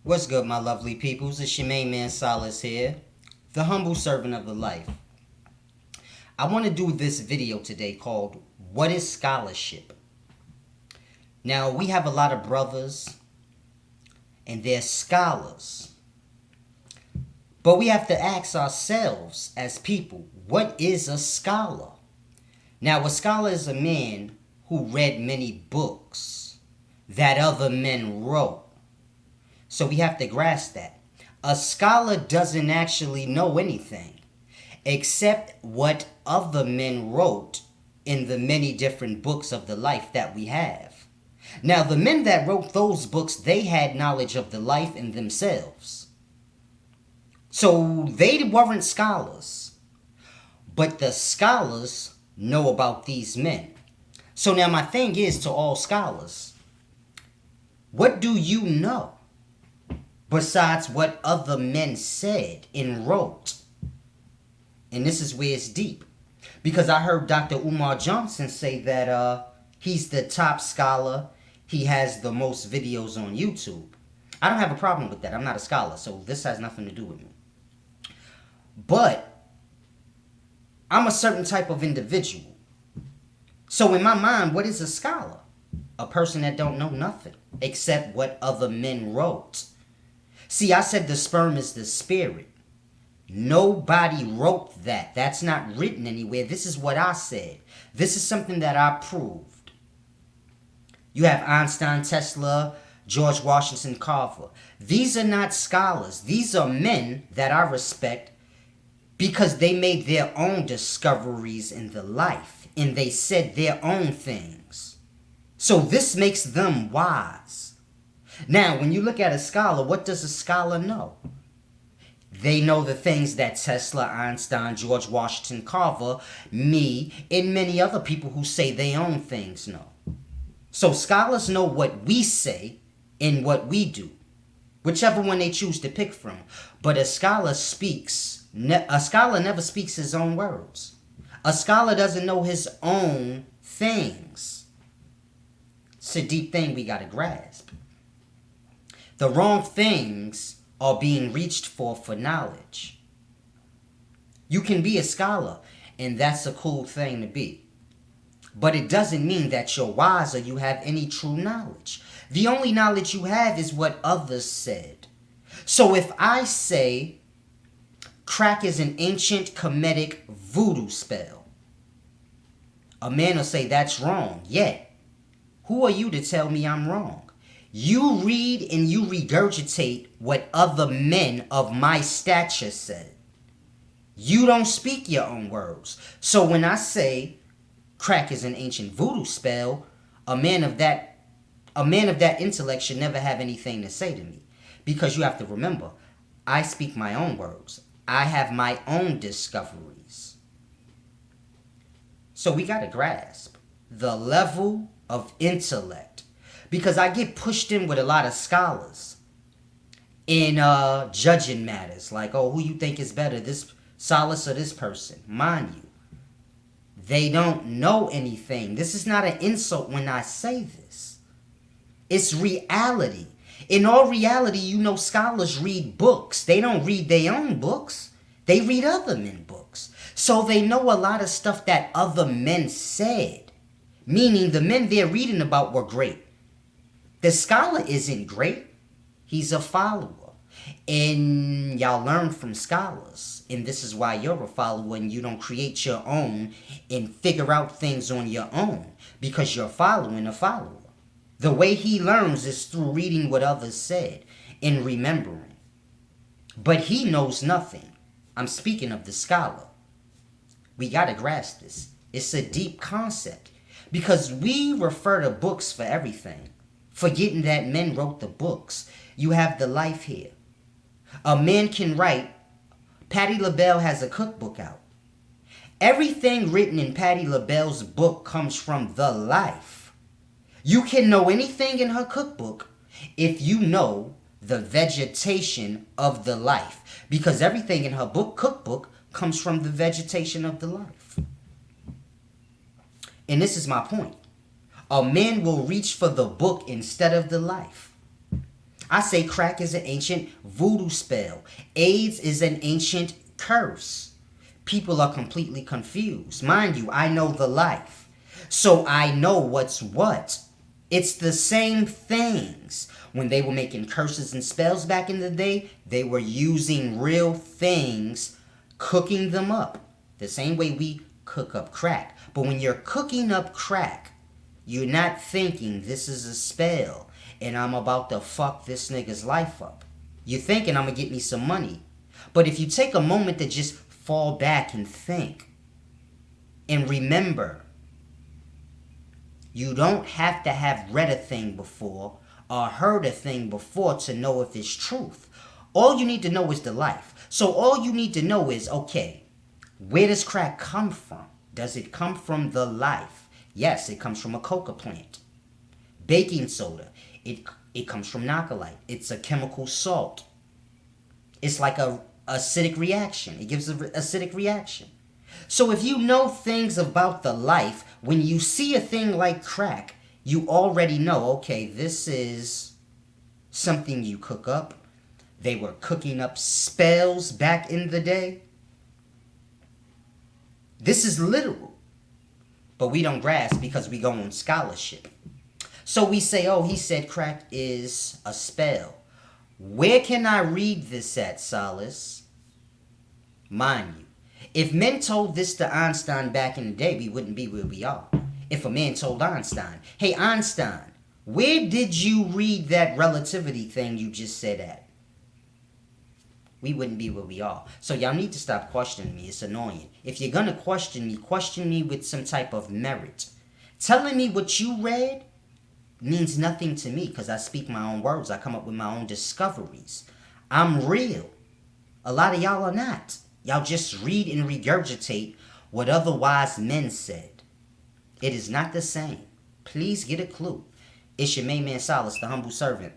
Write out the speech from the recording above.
What's good, my lovely peoples? It's your main man Solace here, the humble servant of the life. I want to do this video today called What is Scholarship? Now, we have a lot of brothers and they're scholars. But we have to ask ourselves as people, what is a scholar? Now, a scholar is a man who read many books that other men wrote. So we have to grasp that. A scholar doesn't actually know anything except what other men wrote in the many different books of the life that we have. Now, the men that wrote those books, they had knowledge of the life in themselves. So they weren't scholars. But the scholars know about these men. So now my thing is to all scholars, what do you know besides what other men said and wrote? And this is where it's deep. Because I heard Dr. Umar Johnson say that he's the top scholar. He has the most videos on YouTube. I don't have a problem with that. I'm not a scholar, so this has nothing to do with me. But I'm a certain type of individual. So in my mind, what is a scholar? A person that don't know nothing except what other men wrote. See, I said the sperm is the spirit. Nobody wrote that. That's not written anywhere. This is what I said. This is something that I proved. You have Einstein, Tesla, George Washington Carver. These are not scholars. These are men that I respect because they made their own discoveries in the life and they said their own things. So this makes them wise. Now, when you look at a scholar, what does a scholar know? They know the things that Tesla, Einstein, George Washington Carver, me, and many other people who say they own things know. So scholars know what we say and what we do, whichever one they choose to pick from. But a scholar never speaks his own words. A scholar doesn't know his own things. It's a deep thing we got to grasp. The wrong things are being reached for knowledge. You can be a scholar, and that's a cool thing to be. But it doesn't mean that you're wise or you have any true knowledge. The only knowledge you have is what others said. So if I say crack is an ancient Kemetic voodoo spell, a man will say that's wrong. Yet, who are you to tell me I'm wrong? You read and you regurgitate what other men of my stature said. You don't speak your own words. So when I say crack is an ancient voodoo spell, a man of that intellect should never have anything to say to me. Because you have to remember, I speak my own words. I have my own discoveries. So we got to grasp the level of intellect. Because I get pushed in with a lot of scholars in judging matters. Like, oh, who you think is better, this Solace or this person? Mind you, they don't know anything. This is not an insult when I say this. It's reality. In all reality, you know, scholars read books. They don't read their own books. They read other men's books. So they know a lot of stuff that other men said. Meaning the men they're reading about were great. The scholar isn't great. He's a follower. And y'all learn from scholars. And this is why you're a follower and you don't create your own and figure out things on your own. Because you're following a follower. The way he learns is through reading what others said and remembering. But he knows nothing. I'm speaking of the scholar. We got to grasp this. It's a deep concept. Because we refer to books for everything. Forgetting that men wrote the books. You have the life here. A man can write. Patti LaBelle has a cookbook out. Everything written in Patti LaBelle's book comes from the life. You can know anything in her cookbook if you know the vegetation of the life. Because everything in her cookbook comes from the vegetation of the life. And this is my point. A man will reach for the book instead of the life. I say crack is an ancient voodoo spell. AIDS is an ancient curse. People are completely confused. Mind you, I know the life. So I know what's what. It's the same things. When they were making curses and spells back in the day, they were using real things, cooking them up. The same way we cook up crack. But when you're cooking up crack, you're not thinking this is a spell and I'm about to fuck this nigga's life up. You're thinking I'm gonna get me some money. But if you take a moment to just fall back and think and remember, you don't have to have read a thing before or heard a thing before to know if it's truth. All you need to know is the life. So all you need to know is, okay, where does crack come from? Does it come from the life? Yes, it comes from a coca plant. Baking soda, it comes from nacalite. It's a chemical salt. It's like a acidic reaction. It gives an acidic reaction. So if you know things about the life, when you see a thing like crack, you already know, okay, this is something you cook up. They were cooking up spells back in the day. This is literal. But we don't grasp because we go on scholarship. So we say, oh, he said crack is a spell. Where can I read this at, Solace? Mind you, if men told this to Einstein back in the day, we wouldn't be where we are. If a man told Einstein, hey Einstein, where did you read that relativity thing you just said at? We wouldn't be where we are. So y'all need to stop questioning me. It's annoying. If you're going to question me with some type of merit. Telling me what you read means nothing to me because I speak my own words. I come up with my own discoveries. I'm real. A lot of y'all are not. Y'all just read and regurgitate what other wise men said. It is not the same. Please get a clue. It's your main man Solace, the humble servant.